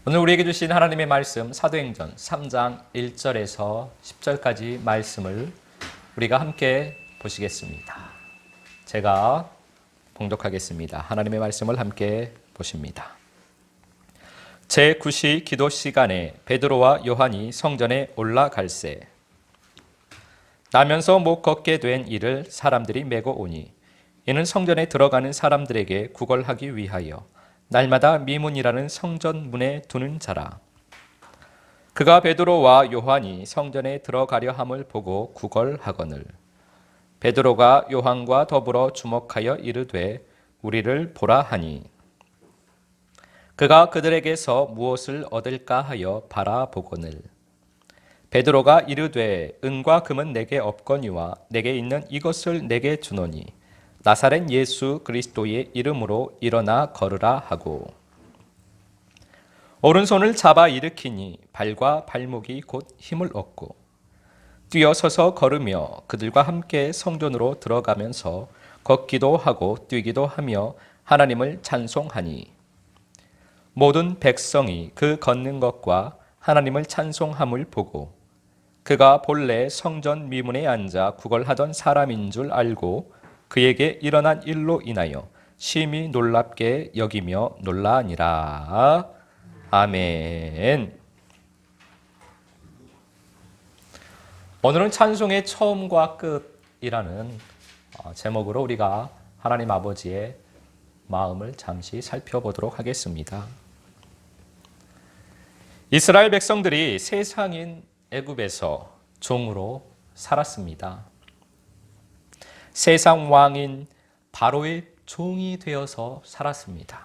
오늘 우리에게 주신 하나님의 말씀 사도행전 3장 1절에서 10절까지 말씀을 우리가 함께 보시겠습니다. 제가 봉독하겠습니다. 하나님의 말씀을 함께 보십니다. 제9시 기도 시간에 베드로와 요한이 성전에 올라갈새 나면서 못 걷게 된 이를 사람들이 메고 오니 이는 성전에 들어가는 사람들에게 구걸하기 위하여 날마다 미문이라는 성전 문에 두는 자라. 그가 베드로와 요한이 성전에 들어가려 함을 보고 구걸하거늘 베드로가 요한과 더불어 주목하여 이르되 우리를 보라 하니 그가 그들에게서 무엇을 얻을까 하여 바라보거늘 베드로가 이르되 은과 금은 내게 없거니와 내게 있는 이것을 내게 주노니 나사렛 예수 그리스도의 이름으로 일어나 걸으라 하고 오른손을 잡아 일으키니 발과 발목이 곧 힘을 얻고 뛰어서서 걸으며 그들과 함께 성전으로 들어가면서 걷기도 하고 뛰기도 하며 하나님을 찬송하니 모든 백성이 그 걷는 것과 하나님을 찬송함을 보고 그가 본래 성전 미문에 앉아 구걸하던 사람인 줄 알고 그에게 일어난 일로 인하여 심히 놀랍게 여기며 놀라니라. 아멘. 오늘은 찬송의 처음과 끝이라는 제목으로 우리가 하나님 아버지의 마음을 잠시 살펴보도록 하겠습니다. 이스라엘 백성들이 세상인 애굽에서 종으로 살았습니다. 세상 왕인 바로의 종이 되어서 살았습니다.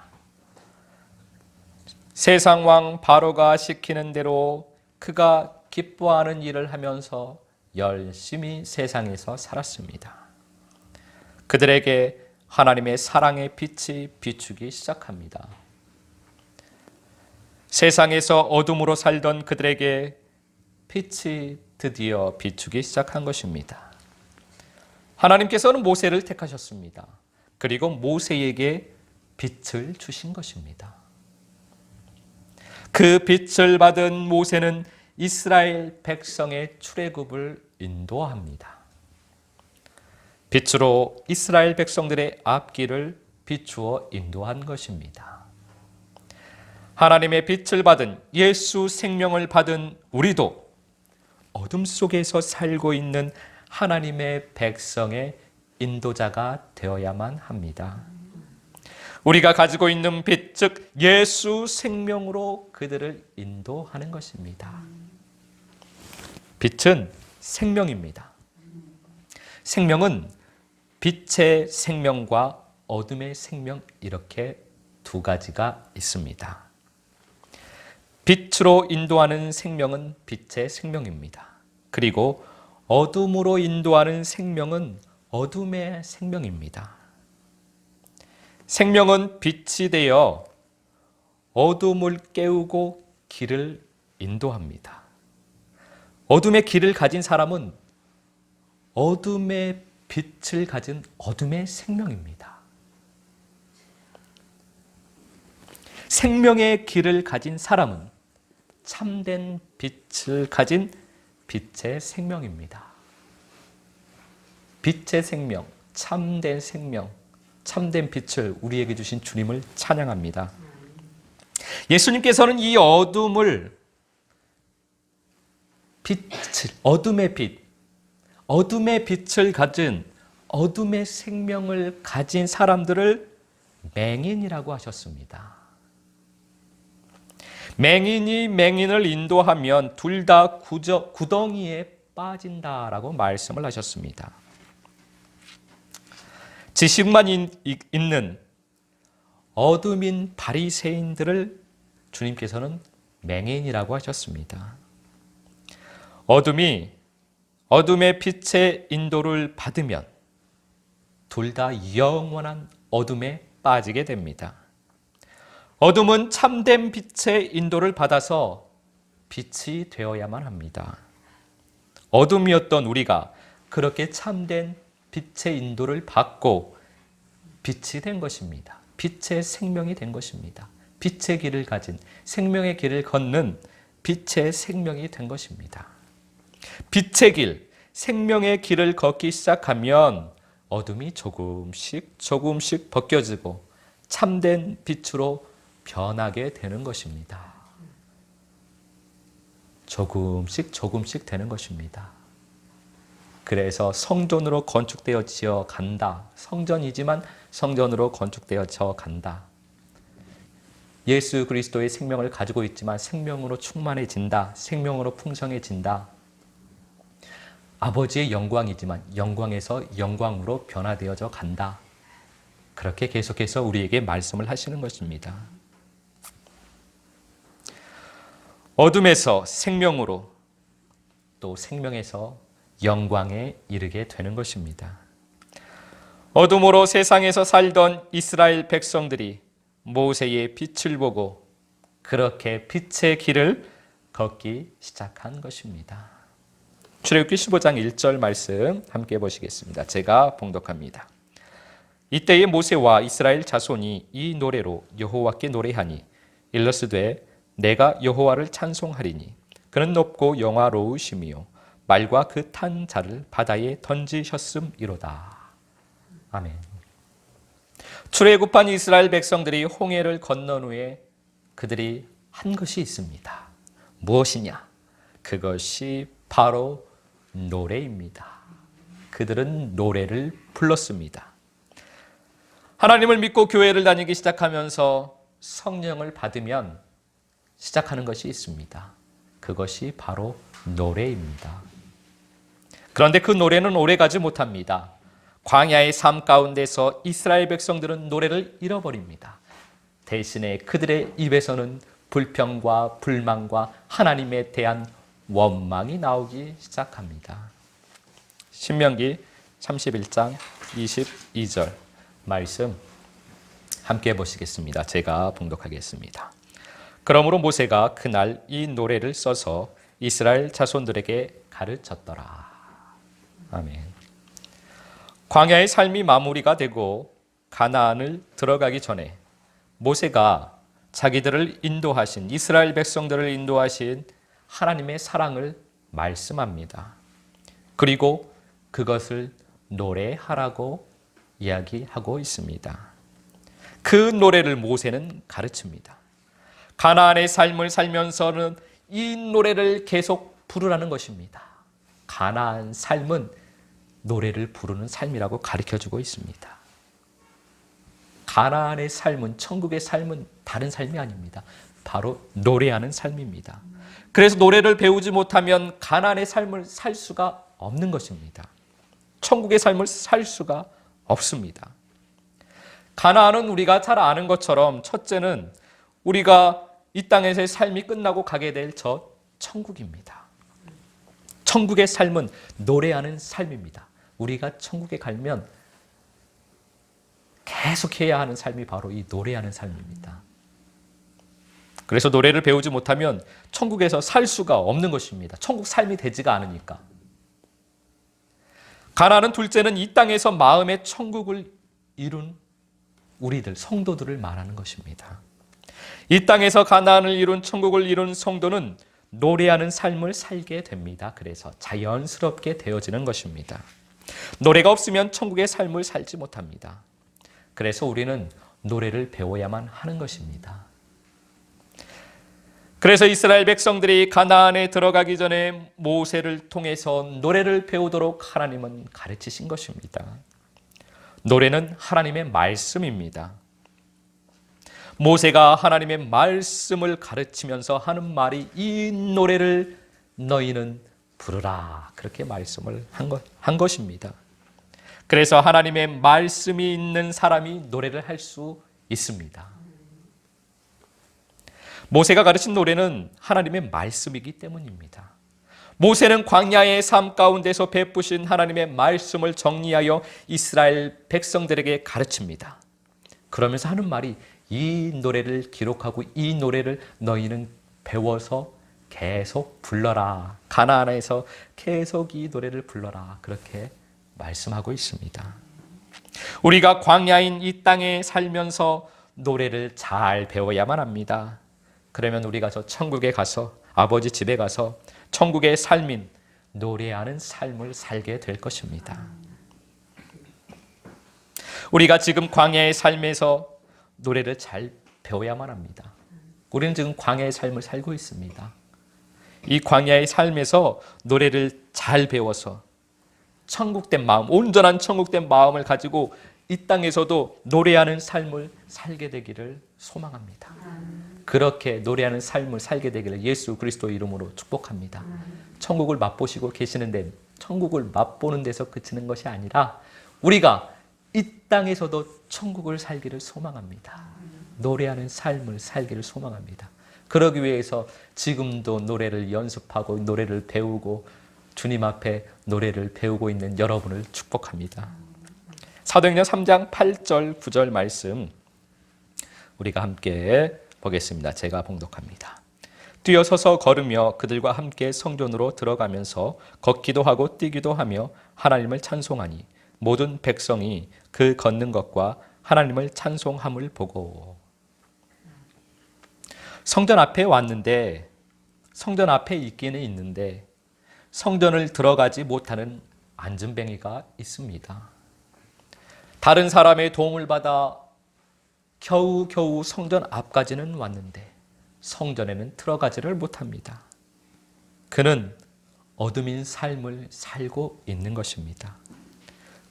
세상 왕 바로가 시키는 대로 그가 기뻐하는 일을 하면서 열심히 세상에서 살았습니다. 그들에게 하나님의 사랑의 빛이 비추기 시작합니다. 세상에서 어둠으로 살던 그들에게 빛이 드디어 비추기 시작한 것입니다. 하나님께서는 모세를 택하셨습니다. 그리고 모세에게 빛을 주신 것입니다. 그 빛을 받은 모세는 이스라엘 백성의 출애굽을 인도합니다. 빛으로 이스라엘 백성들의 앞길을 비추어 인도한 것입니다. 하나님의 빛을 받은 예수 생명을 받은 우리도 어둠 속에서 살고 있는 하나님의 백성의 인도자가 되어야만 합니다. 우리가 가지고 있는 빛, 즉 예수 생명으로 그들을 인도하는 것입니다. 빛은 생명입니다. 생명은 빛의 생명과 어둠의 생명 이렇게 두 가지가 있습니다. 빛으로 인도하는 생명은 빛의 생명입니다. 그리고 어둠으로 인도하는 생명은 어둠의 생명입니다. 생명은 빛이 되어 어둠을 깨우고 길을 인도합니다. 어둠의 길을 가진 사람은 어둠의 빛을 가진 어둠의 생명입니다. 생명의 길을 가진 사람은 참된 빛을 가진 빛의 생명입니다. 빛의 생명, 참된 생명, 참된 빛을 우리에게 주신 주님을 찬양합니다. 예수님께서는 이 어둠을 어둠의 빛, 어둠의 빛을 가진 어둠의 생명을 가진 사람들을 맹인이라고 하셨습니다. 맹인이 맹인을 인도하면 둘 다 구덩이에 빠진다라고 말씀을 하셨습니다. 지식만 있는 어둠인 바리새인들을 주님께서는 맹인이라고 하셨습니다. 어둠의 빛의 인도를 받으면 둘 다 영원한 어둠에 빠지게 됩니다. 어둠은 참된 빛의 인도를 받아서 빛이 되어야만 합니다. 어둠이었던 우리가 그렇게 참된 빛의 인도를 받고 빛이 된 것입니다. 빛의 생명이 된 것입니다. 빛의 길을 가진 생명의 길을 걷는 빛의 생명이 된 것입니다. 빛의 길, 생명의 길을 걷기 시작하면 어둠이 조금씩 벗겨지고 참된 빛으로 변하게 되는 것입니다. 조금씩 되는 것입니다. 그래서 성전으로 건축되어져 간다. 성전이지만 성전으로 건축되어져 간다. 예수 그리스도의 생명을 가지고 있지만 생명으로 충만해진다. 생명으로 풍성해진다. 아버지의 영광이지만 영광에서 영광으로 변화되어져 간다. 그렇게 계속해서 우리에게 말씀을 하시는 것입니다. 어둠에서 생명으로, 또 생명에서 영광에 이르게 되는 것입니다. 어둠으로 세상에서 살던 이스라엘 백성들이 모세의 빛을 보고 그렇게 빛의 길을 걷기 시작한 것입니다. 출애굽기 15장 1절 말씀 함께 보시겠습니다. 제가 봉독합니다. 이때에 모세와 이스라엘 자손이 이 노래로 여호와께 노래하니 일러스되 내가 여호와를 찬송하리니 그는 높고 영화로우시며 말과 그 탄 자를 바다에 던지셨음이로다. 아멘. 출애굽한 이스라엘 백성들이 홍해를 건넌 후에 그들이 한 것이 있습니다. 무엇이냐? 그것이 바로 노래입니다. 그들은 노래를 불렀습니다. 하나님을 믿고 교회를 다니기 시작하면서 성령을 받으면 시작하는 것이 있습니다. 그것이 바로 노래입니다. 그런데 그 노래는 오래가지 못합니다. 광야의 삶 가운데서 이스라엘 백성들은 노래를 잃어버립니다. 대신에 그들의 입에서는 불평과 불만과 하나님에 대한 원망이 나오기 시작합니다. 신명기 31장 22절 말씀 함께 보시겠습니다. 제가 봉독하겠습니다. 그러므로 모세가 그날 이 노래를 써서 이스라엘 자손들에게 가르쳤더라. 아멘. 광야의 삶이 마무리가 되고 가나안을 들어가기 전에 모세가 자기들을 인도하신, 이스라엘 백성들을 인도하신 하나님의 사랑을 말씀합니다. 그리고 그것을 노래하라고 이야기하고 있습니다. 그 노래를 모세는 가르칩니다. 가나안의 삶을 살면서는 이 노래를 계속 부르라는 것입니다. 가나안 삶은 노래를 부르는 삶이라고 가르쳐주고 있습니다. 가나안의 삶은, 천국의 삶은 다른 삶이 아닙니다. 바로 노래하는 삶입니다. 그래서 노래를 배우지 못하면 가나안의 삶을 살 수가 없는 것입니다. 천국의 삶을 살 수가 없습니다. 가나안은 우리가 잘 아는 것처럼 첫째는 우리가 이 땅에서의 삶이 끝나고 가게 될 저 천국입니다. 천국의 삶은 노래하는 삶입니다. 우리가 천국에 가면 계속해야 하는 삶이 바로 이 노래하는 삶입니다. 그래서 노래를 배우지 못하면 천국에서 살 수가 없는 것입니다. 천국 삶이 되지가 않으니까. 가나안은 둘째는 이 땅에서 마음의 천국을 이룬 우리들, 성도들을 말하는 것입니다. 이 땅에서 가나안을 이룬, 천국을 이룬 성도는 노래하는 삶을 살게 됩니다. 그래서 자연스럽게 되어지는 것입니다. 노래가 없으면 천국의 삶을 살지 못합니다. 그래서 우리는 노래를 배워야만 하는 것입니다. 그래서 이스라엘 백성들이 가나안에 들어가기 전에 모세를 통해서 노래를 배우도록 하나님은 가르치신 것입니다. 노래는 하나님의 말씀입니다. 모세가 하나님의 말씀을 가르치면서 하는 말이 이 노래를 너희는 부르라. 그렇게 말씀을 한 것입니다. 그래서 하나님의 말씀이 있는 사람이 노래를 할 수 있습니다. 모세가 가르친 노래는 하나님의 말씀이기 때문입니다. 모세는 광야의 삶 가운데서 베푸신 하나님의 말씀을 정리하여 이스라엘 백성들에게 가르칩니다. 그러면서 하는 말이 이 노래를 기록하고 이 노래를 너희는 배워서 계속 불러라. 가나안에서 계속 이 노래를 불러라. 그렇게 말씀하고 있습니다. 우리가 광야인 이 땅에 살면서 노래를 잘 배워야만 합니다. 그러면 우리가 저 천국에 가서 아버지 집에 가서 천국의 삶인 노래하는 삶을 살게 될 것입니다. 우리가 지금 광야의 삶에서 노래를 잘 배워야만 합니다. 우리는 지금 광야의 삶을 살고 있습니다. 이 광야의 삶에서 노래를 잘 배워서 천국된 마음, 온전한 천국된 마음을 가지고 이 땅에서도 노래하는 삶을 살게 되기를 소망합니다. 그렇게 노래하는 삶을 살게 되기를 예수 그리스도의 이름으로 축복합니다. 천국을 맛보시고 계시는데 천국을 맛보는 데서 그치는 것이 아니라 우리가 이 땅에서도 천국을 살기를 소망합니다. 노래하는 삶을 살기를 소망합니다. 그러기 위해서 지금도 노래를 연습하고 노래를 배우고 주님 앞에 노래를 배우고 있는 여러분을 축복합니다. 사도행전 3장 8절 9절 말씀 우리가 함께 보겠습니다. 제가 봉독합니다. 뛰어서서 걸으며 그들과 함께 성전으로 들어가면서 걷기도 하고 뛰기도 하며 하나님을 찬송하니 모든 백성이 그 걷는 것과 하나님을 찬송함을 보고. 성전 앞에 왔는데 성전 앞에 있기는 있는데 성전을 들어가지 못하는 안전뱅이가 있습니다. 다른 사람의 도움을 받아 겨우겨우 성전 앞까지는 왔는데 성전에는 들어가지를 못합니다. 그는 어둠인 삶을 살고 있는 것입니다.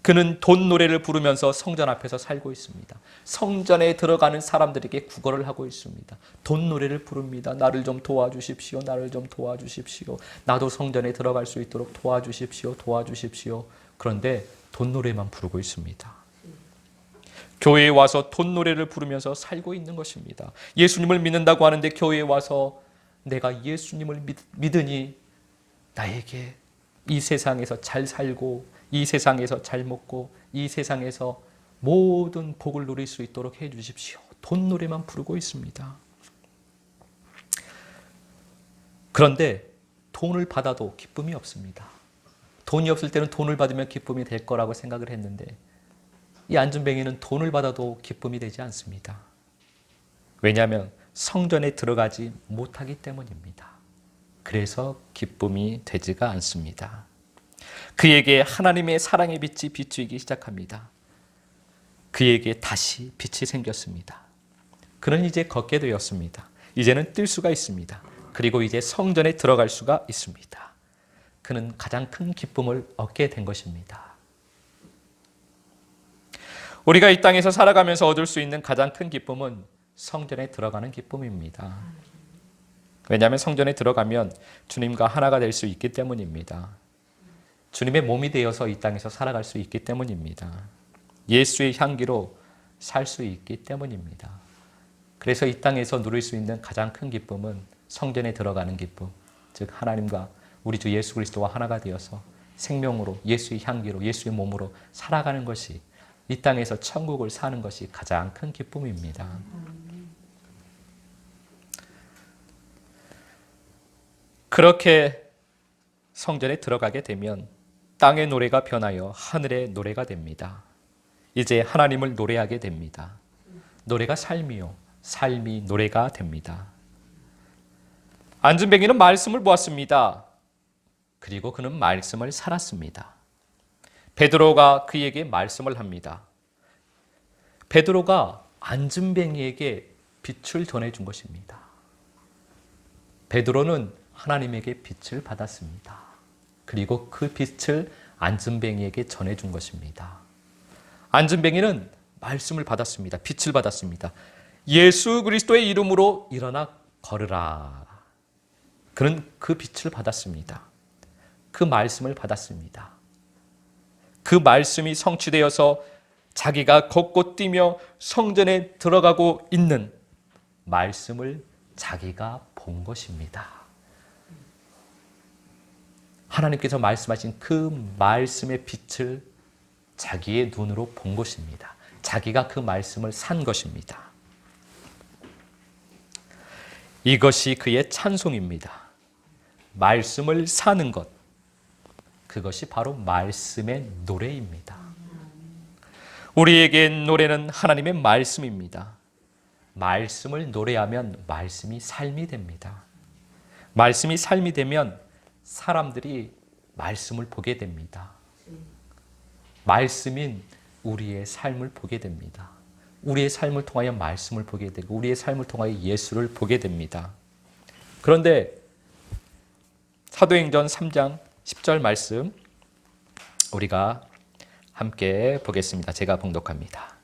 그는 돈 노래를 부르면서 성전 앞에서 살고 있습니다. 성전에 들어가는 사람들에게 구걸을 하고 있습니다. 돈 노래를 부릅니다. 나를 좀 도와주십시오. 나를 좀 도와주십시오. 나도 성전에 들어갈 수 있도록 도와주십시오. 도와주십시오. 그런데 돈 노래만 부르고 있습니다. 교회에 와서 돈 노래를 부르면서 살고 있는 것입니다. 예수님을 믿는다고 하는데 교회에 와서 내가 예수님을 믿으니 나에게 이 세상에서 잘 살고 이 세상에서 잘 먹고 이 세상에서 모든 복을 누릴 수 있도록 해 주십시오. 돈 노래만 부르고 있습니다. 그런데 돈을 받아도 기쁨이 없습니다. 돈이 없을 때는 돈을 받으면 기쁨이 될 거라고 생각을 했는데 이 안전뱅이는 돈을 받아도 기쁨이 되지 않습니다. 왜냐하면 성전에 들어가지 못하기 때문입니다. 그래서 기쁨이 되지가 않습니다. 그에게 하나님의 사랑의 빛이 비추기 시작합니다. 그에게 다시 빛이 생겼습니다. 그는 이제 걷게 되었습니다. 이제는 뛸 수가 있습니다. 그리고 이제 성전에 들어갈 수가 있습니다. 그는 가장 큰 기쁨을 얻게 된 것입니다. 우리가 이 땅에서 살아가면서 얻을 수 있는 가장 큰 기쁨은 성전에 들어가는 기쁨입니다. 왜냐하면 성전에 들어가면 주님과 하나가 될 수 있기 때문입니다. 주님의 몸이 되어서 이 땅에서 살아갈 수 있기 때문입니다. 예수의 향기로 살 수 있기 때문입니다. 그래서 이 땅에서 누릴 수 있는 가장 큰 기쁨은 성전에 들어가는 기쁨, 즉 하나님과 우리 주 예수 그리스도와 하나가 되어서 생명으로 예수의 향기로 예수의 몸으로 살아가는 것이 이 땅에서 천국을 사는 것이 가장 큰 기쁨입니다. 그렇게 성전에 들어가게 되면 땅의 노래가 변하여 하늘의 노래가 됩니다. 이제 하나님을 노래하게 됩니다. 노래가 삶이요, 삶이 노래가 됩니다. 안전뱅이는 말씀을 보았습니다. 그리고 그는 말씀을 살았습니다. 베드로가 그에게 말씀을 합니다. 베드로가 안전뱅이에게 빛을 전해준 것입니다. 베드로는 하나님에게 빛을 받았습니다. 그리고 그 빛을 안전뱅이에게 전해준 것입니다. 안전뱅이는 말씀을 받았습니다. 빛을 받았습니다. 예수 그리스도의 이름으로 일어나 걸으라. 그는 그 빛을 받았습니다. 그 말씀을 받았습니다. 그 말씀이 성취되어서 자기가 걷고 뛰며 성전에 들어가고 있는 말씀을 자기가 본 것입니다. 하나님께서 말씀하신 그 말씀의 빛을 자기의 눈으로 본 것입니다. 자기가 그 말씀을 산 것입니다. 이것이 그의 찬송입니다. 말씀을 사는 것, 그것이 바로 말씀의 노래입니다. 우리에게 노래는 하나님의 말씀입니다. 말씀을 노래하면 말씀이 삶이 됩니다. 말씀이 삶이 되면 사람들이 말씀을 보게 됩니다. 말씀인 우리의 삶을 보게 됩니다. 우리의 삶을 통하여 말씀을 보게 되고 우리의 삶을 통하여 예수를 보게 됩니다. 그런데 사도행전 3장 10절 말씀 우리가 함께 보겠습니다. 제가 봉독합니다.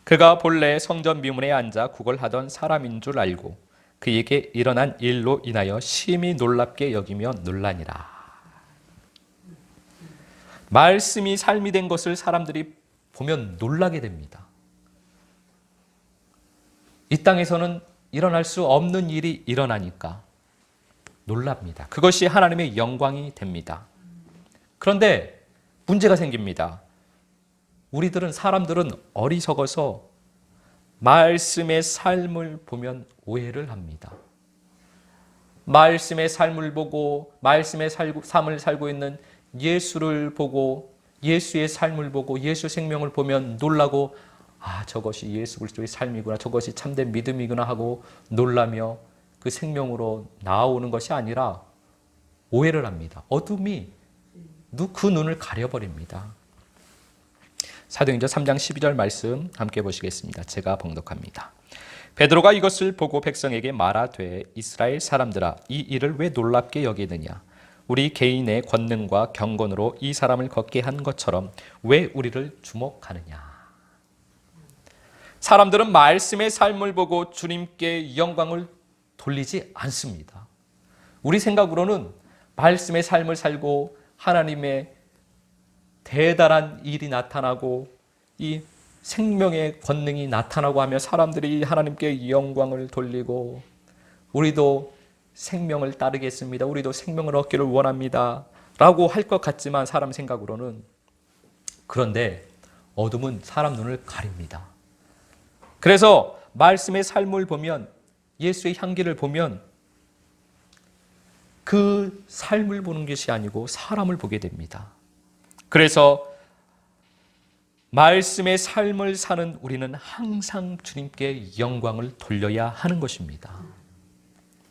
그가 본래 성전 미문에 앉아 구걸하던 사람인 줄 알고 그에게 일어난 일로 인하여 심히 놀랍게 여기며 놀라니라. 말씀이 삶이 된 것을 사람들이 보면 놀라게 됩니다. 이 땅에서는 일어날 수 없는 일이 일어나니까 놀랍니다. 그것이 하나님의 영광이 됩니다. 그런데 문제가 생깁니다. 사람들은 어리석어서 말씀의 삶을 보면 오해를 합니다. 말씀의 삶을 보고 말씀의 삶을 살고 있는 예수를 보고 예수의 삶을 보고 예수 생명을 보면 놀라고 저것이 예수 그리스도의 삶이구나, 저것이 참된 믿음이구나 하고 놀라며 그 생명으로 나아오는 것이 아니라 오해를 합니다. 어둠이 그 눈을 가려버립니다. 사도행전 3장 12절 말씀 함께 보시겠습니다. 제가 봉독합니다. 베드로가 이것을 보고 백성에게 말하되 이스라엘 사람들아 이 일을 왜 놀랍게 여기느냐? 우리 개인의 권능과 경건으로 이 사람을 걷게 한 것처럼 왜 우리를 주목하느냐? 사람들은 말씀의 삶을 보고 주님께 영광을 돌리지 않습니다. 우리 생각으로는 말씀의 삶을 살고 하나님의 대단한 일이 나타나고 이 생명의 권능이 나타나고 하며 사람들이 하나님께 영광을 돌리고 우리도 생명을 따르겠습니다. 우리도 생명을 얻기를 원합니다. 라고 할 것 같지만 사람 생각으로는 그런데 어둠은 사람 눈을 가립니다. 그래서 말씀의 삶을 보면 예수의 향기를 보면 그 삶을 보는 것이 아니고 사람을 보게 됩니다. 그래서 말씀의 삶을 사는 우리는 항상 주님께 영광을 돌려야 하는 것입니다.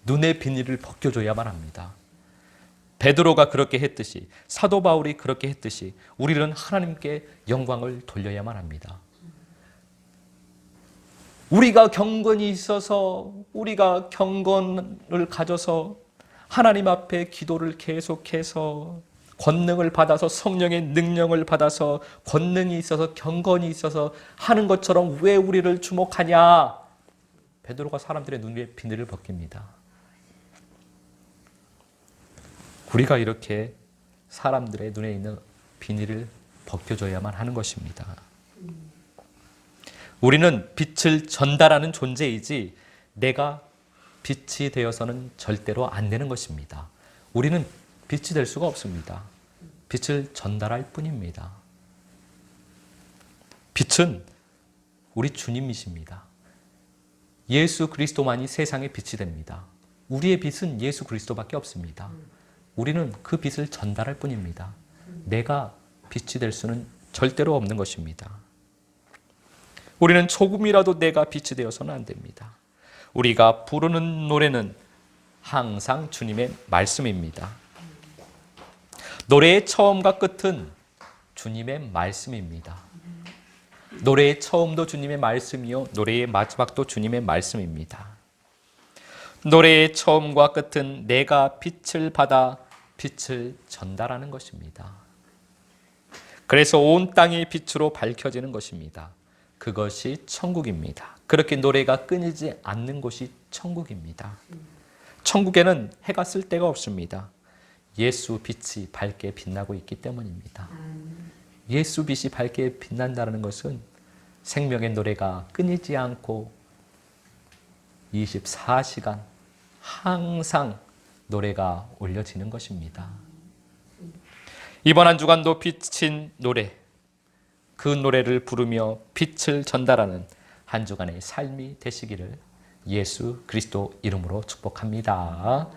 눈의 비닐을 벗겨줘야만 합니다. 베드로가 그렇게 했듯이 사도 바울이 그렇게 했듯이 우리는 하나님께 영광을 돌려야만 합니다. 우리가 경건이 있어서 우리가 경건을 가져서 하나님 앞에 기도를 계속해서 권능을 받아서 성령의 능력을 받아서 권능이 있어서 경건이 있어서 하는 것처럼 왜 우리를 주목하냐? 베드로가 사람들의 눈의 비늘을 벗깁니다. 우리가 이렇게 사람들의 눈에 있는 비닐을 벗겨줘야만 하는 것입니다. 우리는 빛을 전달하는 존재이지 내가 빛이 되어서는 절대로 안 되는 것입니다. 우리는 빛이 될 수가 없습니다. 빛을 전달할 뿐입니다. 빛은 우리 주님이십니다. 예수 그리스도만이 세상의 빛이 됩니다. 우리의 빛은 예수 그리스도밖에 없습니다. 우리는 그 빛을 전달할 뿐입니다. 내가 빛이 될 수는 절대로 없는 것입니다. 우리는 조금이라도 내가 빛이 되어서는 안 됩니다. 우리가 부르는 노래는 항상 주님의 말씀입니다. 노래의 처음과 끝은 주님의 말씀입니다. 노래의 처음도 주님의 말씀이요 노래의 마지막도 주님의 말씀입니다. 노래의 처음과 끝은 내가 빛을 받아 빛을 전달하는 것입니다. 그래서 온 땅이 빛으로 밝혀지는 것입니다. 그것이 천국입니다. 그렇게 노래가 끊이지 않는 곳이 천국입니다. 천국에는 해가 쓸 데가 없습니다. 예수 빛이 밝게 빛나고 있기 때문입니다. 예수 빛이 밝게 빛난다는 것은 생명의 노래가 끊이지 않고 24시간 항상 노래가 올려지는 것입니다. 이번 한 주간도 비친 노래, 그 노래를 부르며 빛을 전달하는 한 주간의 삶이 되시기를 예수 그리스도 이름으로 축복합니다.